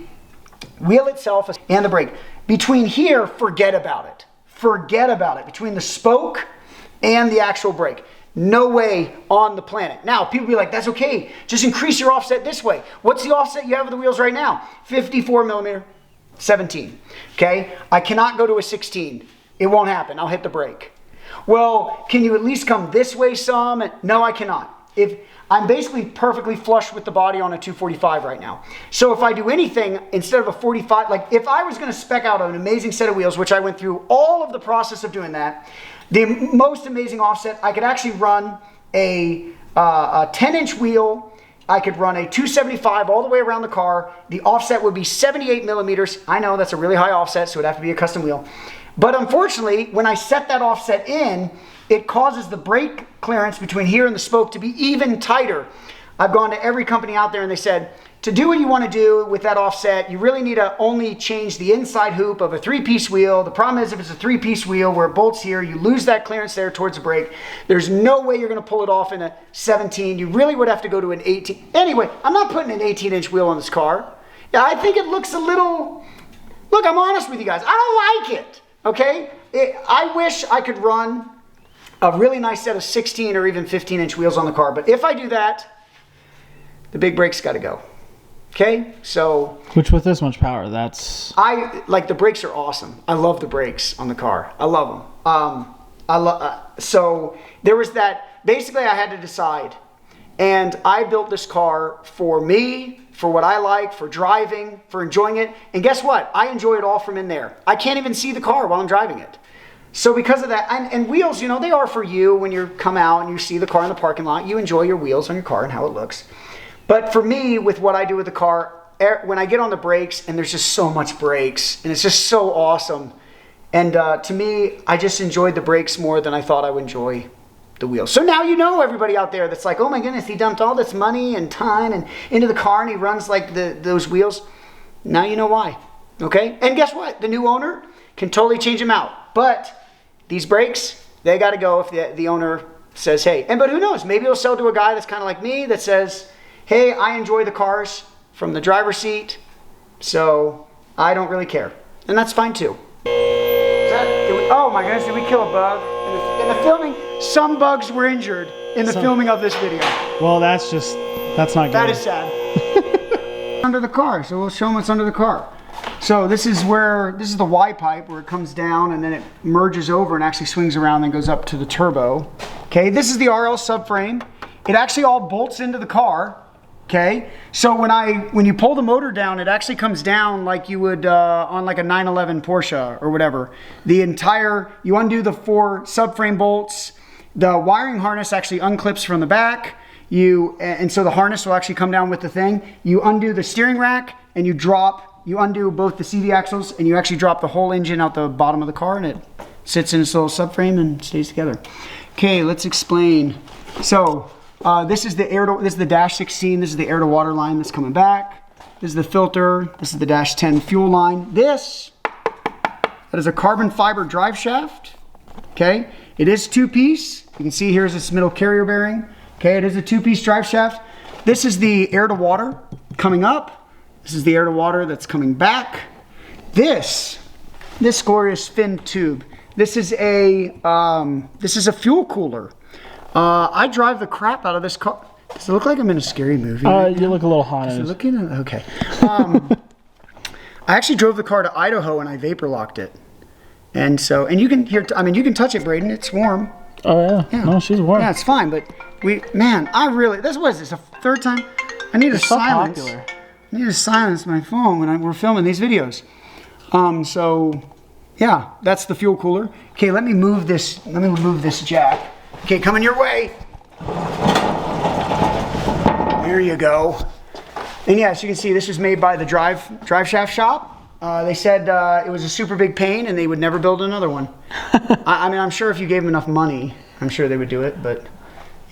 wheel itself and the brake. Between here, forget about it. Forget about it. Between the spoke and the actual brake. No way on the planet. Now, people be like, that's okay. Just increase your offset this way. What's the offset you have of the wheels right now? 54 millimeter, 17. Okay? I cannot go to a 16. It won't happen. I'll hit the brake. Well, can you at least come this way some? No, I cannot. If I'm basically perfectly flush with the body on a 245 right now. So if I do anything instead of a 45, like if I was going to spec out an amazing set of wheels, which I went through all of the process of doing that, the most amazing offset, I could actually run a 10-inch wheel. I could run a 275 all the way around the car. The offset would be 78 millimeters. I know that's a really high offset, so it'd have to be a custom wheel. But unfortunately, when I set that offset in, it causes the brake clearance between here and the spoke to be even tighter. I've gone to every company out there and they said, to do what you want to do with that offset, you really need to only change the inside hoop of a 3-piece wheel. The problem is if it's a 3-piece wheel where it bolts here, you lose that clearance there towards the brake. There's no way you're going to pull it off in a 17. You really would have to go to an 18. Anyway, I'm not putting an 18-inch wheel on this car. Yeah, I think it looks a little, look, I'm honest with you guys. I don't like it, okay? I wish I could run a really nice set of 16 or even 15-inch wheels on the car. But if I do that, the big brake's got to go. Okay, so which with this much power, that's like the brakes are awesome. I love the brakes on the car. I love them. So there was that. Basically, I had to decide, and I built this car for me, for what I like, for driving, for enjoying it. And guess what? I enjoy it all from in there. I can't even see the car while I'm driving it. So because of that, and wheels, you know, they are for you when you come out and you see the car in the parking lot. You enjoy your wheels on your car and how it looks. But for me, with what I do with the car, when I get on the brakes, and there's just so much brakes, and it's just so awesome. And to me, I just enjoyed the brakes more than I thought I would enjoy the wheels. So now you know, everybody out there that's like, oh my goodness, he dumped all this money and time and into the car, and he runs like those wheels. Now you know why, okay? And guess what? The new owner, can totally change them out. But these brakes, they got to go if the owner says, hey. But who knows? Maybe it'll sell to a guy that's kind of like me that says, hey, I enjoy the cars from the driver's seat, so I don't really care. And that's fine too. Oh my goodness, did we kill a bug? In the filming, some bugs were injured in the filming of this video. Well, that's not good. That is sad. Under the car, so we'll show them what's under the car. So this is the Y pipe where it comes down and then it merges over and actually swings around and goes up to the turbo. Okay, this is the RL subframe. It actually all bolts into the car. Okay, so when you pull the motor down, it actually comes down like you would on like a 911 Porsche or whatever. You undo the 4 subframe bolts. The wiring harness actually unclips from the back. And so the harness will actually come down with the thing. You undo the steering rack and you undo both the CV axles and you actually drop the whole engine out the bottom of the car and it sits in its little subframe and stays together. Okay, let's explain. So this is the dash 16. This is the air to water line that's coming back. This is the filter. This is the dash 10 fuel line. That is a carbon fiber drive shaft. Okay, it is 2-piece. You can see here's this middle carrier bearing. Okay, it is a 2-piece drive shaft. This is the air to water coming up. This is the air to water that's coming back. This glorious fin tube. This is a fuel cooler. I drive the crap out of this car. Does it look like I'm in a scary movie? You look a little haunted. Okay. I actually drove the car to Idaho and I vapor locked it. And you can you can touch it, Braden. It's warm. Oh yeah. No, she's warm. Yeah, it's fine. But what is this? A third time? I need to silence. So popular. I need to silence my phone when we're filming these videos. Yeah, that's the fuel cooler. Okay, let me move this jack. Okay, coming your way. There you go. And yeah, as you can see, this was made by the drive shaft shop. They said it was a super big pain and they would never build another one. I'm sure if you gave them enough money, I'm sure they would do it, but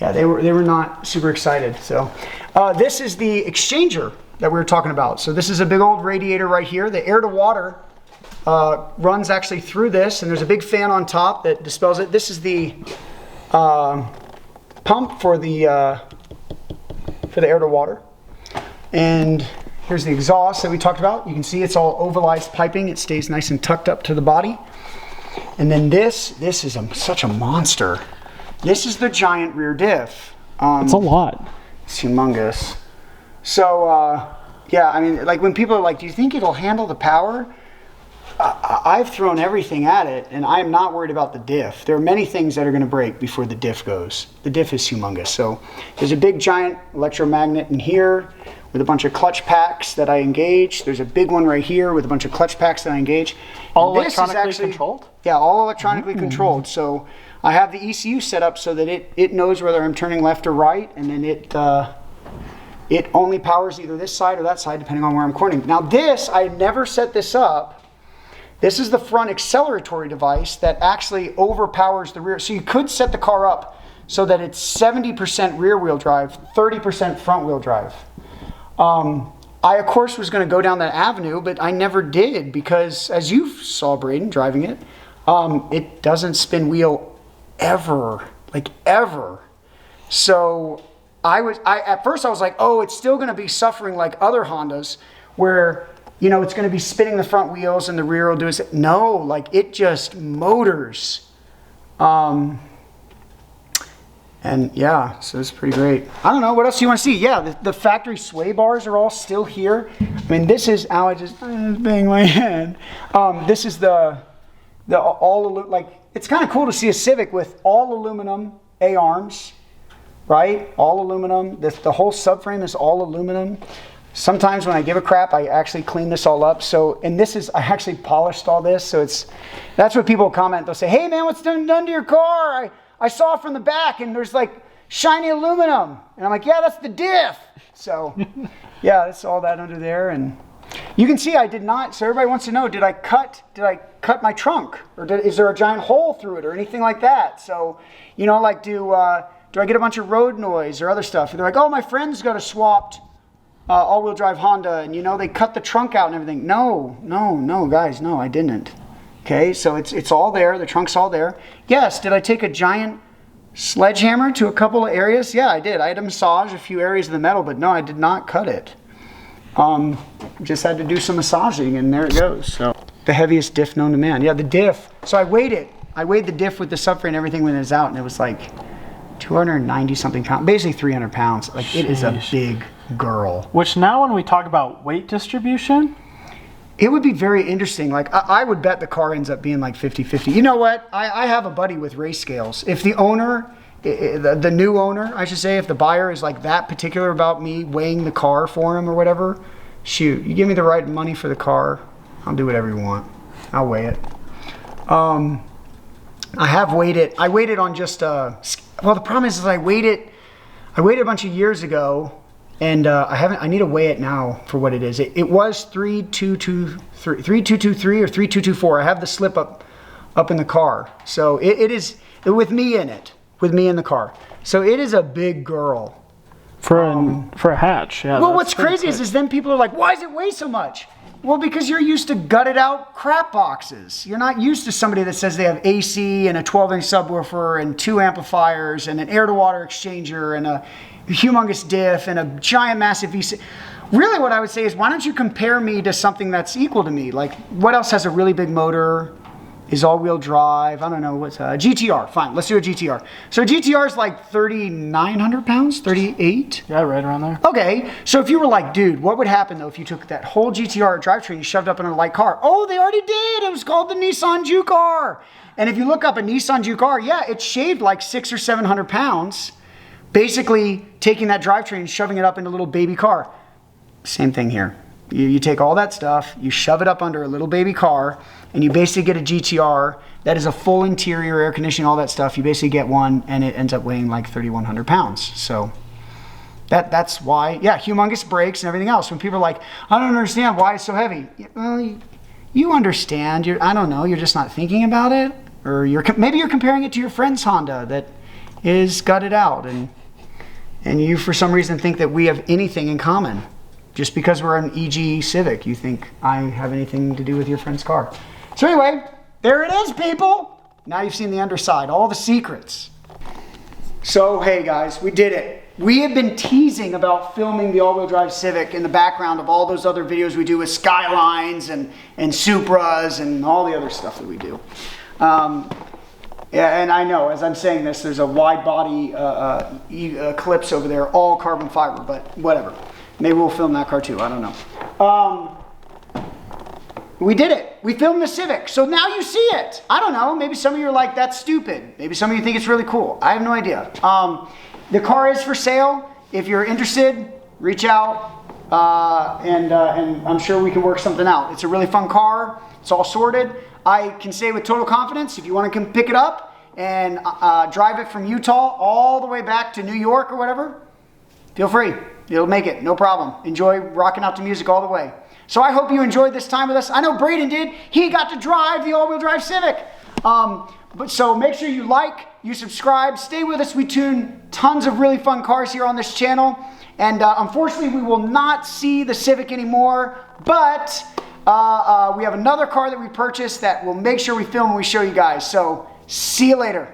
yeah, they were not super excited. So this is the exchanger that we were talking about. So this is a big old radiator right here. The air to water runs actually through this, and there's a big fan on top that dispels it. This is the pump for the air to water. And here's the exhaust that we talked about. You can see it's all ovalized piping. It stays nice and tucked up to the body. And then this is such a monster. This is the giant rear diff. It's a lot. It's humongous. So yeah, I mean, like when people are like, do you think it'll handle the power? I've thrown everything at it and I'm not worried about the diff. There are many things that are going to break before the diff goes. The diff is humongous. So there's a big giant electromagnet in here with a bunch of clutch packs that I engage. There's a big one right here with a bunch of clutch packs that I engage. All electronically controlled? Yeah, all electronically controlled. So I have the ECU set up so that it knows whether I'm turning left or right, and then it only powers either this side or that side depending on where I'm cornering. Now this, I never set this up. This is the front acceleratory device that actually overpowers the rear. So you could set the car up so that it's 70% rear wheel drive, 30% front wheel drive. I of course was going to go down that avenue, but I never did because, as you saw Braden driving it, it doesn't spin wheel ever, like ever. So at first I was like, oh, it's still going to be suffering like other Hondas where, you know, it's going to be spinning the front wheels and the rear will do it. No, like it just motors. And yeah, so it's pretty great. I don't know, what else do you want to see? Yeah, the factory sway bars are all still here. I mean, this is, I just banged my head. This is the all, like, it's kind of cool to see a Civic with all aluminum A-arms, right? All aluminum. The whole subframe is all aluminum. Sometimes when I give a crap, I actually clean this all up. So, and this is, I actually polished all this. So that's what people comment. They'll say, hey man, what's done to your car? I saw it from the back and there's like shiny aluminum. And I'm like, yeah, that's the diff. So yeah, that's all that under there. And you can see I did not, so everybody wants to know, did I cut my trunk? Or is there a giant hole through it or anything like that? So, you know, like do I get a bunch of road noise or other stuff? And they're like, oh, my friend's got a swapped all-wheel drive Honda and, you know, they cut the trunk out and everything. No, guys, no, I didn't. Okay, so it's all there. The trunk's all there. Yes, did I take a giant sledgehammer to a couple of areas? Yeah, I did. I had to massage a few areas of the metal, but no, I did not cut it. Just had to do some massaging, and there it goes. So the heaviest diff known to man. Yeah, the diff. So I weighed it. I weighed the diff with the subframe and everything when it was out, and it was like 290 something pounds, basically 300 pounds. Like, it is a big girl. Which now when we talk about weight distribution, it would be very interesting. Like, I would bet the car ends up being like 50-50. You know what? I have a buddy with race scales. If the owner, the new owner, I should say, if the buyer is like that particular about me weighing the car for him or whatever, shoot, you give me the right money for the car, I'll do whatever you want. I'll weigh it. I have weighed it. I weighed it on just, well, the problem is I weighed it a bunch of years ago, and I need to weigh it now for what it is. It was 3223 or 3224. I have the slip up in the car. So it is with me in it, with me in the car. So it is a big girl. For a hatch, yeah. Well, what's crazy is then people are like, why does it weigh so much? Well, because you're used to gutted out crap boxes. You're not used to somebody that says they have AC and a 12-inch subwoofer and 2 amplifiers and an air-to-water exchanger and a humongous diff and a giant massive V6. Really what I would say is, why don't you compare me to something that's equal to me? Like, what else has a really big motor, is all-wheel drive? I don't know, what's a GTR? Fine, let's do a GTR. So GTR is like 3,900 pounds, 38? Yeah, right around there. Okay, so if you were like, dude, what would happen though if you took that whole GTR drivetrain, you shoved up in a light car? Oh, they already did. It was called the Nissan Juke-R. And if you look up a Nissan Juke-R, yeah, it shaved like 600 or 700 pounds, basically taking that drivetrain and shoving it up in a little baby car. Same thing here. You take all that stuff, you shove it up under a little baby car, and you basically get a GTR that is a full interior, air conditioning, all that stuff. You basically get one, and it ends up weighing like 3,100 pounds. So that's why, yeah, humongous brakes and everything else. When people are like, I don't understand why it's so heavy. Well, you understand. I don't know, you're just not thinking about it. Or maybe you're comparing it to your friend's Honda that is gutted out, and you for some reason think that we have anything in common. Just because we're an AWD Civic, you think I have anything to do with your friend's car. So anyway, there it is, people. Now you've seen the underside, all the secrets. So hey guys, we did it. We have been teasing about filming the all-wheel drive Civic in the background of all those other videos we do with Skylines and Supras and all the other stuff that we do. Yeah, and I know, as I'm saying this, there's a wide body Eclipse over there, all carbon fiber, but whatever. Maybe we'll film that car too, I don't know. We did it. We filmed the Civic, so now you see it. I don't know, maybe some of you are like, that's stupid. Maybe some of you think it's really cool. I have no idea. The car is for sale. If you're interested, reach out, and I'm sure we can work something out. It's a really fun car. It's all sorted. I can say with total confidence, if you want to come pick it up and drive it from Utah all the way back to New York or whatever, feel free. You'll make it, no problem. Enjoy rocking out to music all the way. So I hope you enjoyed this time with us. I know Braden did. He got to drive the all-wheel drive Civic. So make sure you like, you subscribe, stay with us. We tune tons of really fun cars here on this channel. And unfortunately, we will not see the Civic anymore, but we have another car that we purchased that we'll make sure we film and we show you guys. So see you later.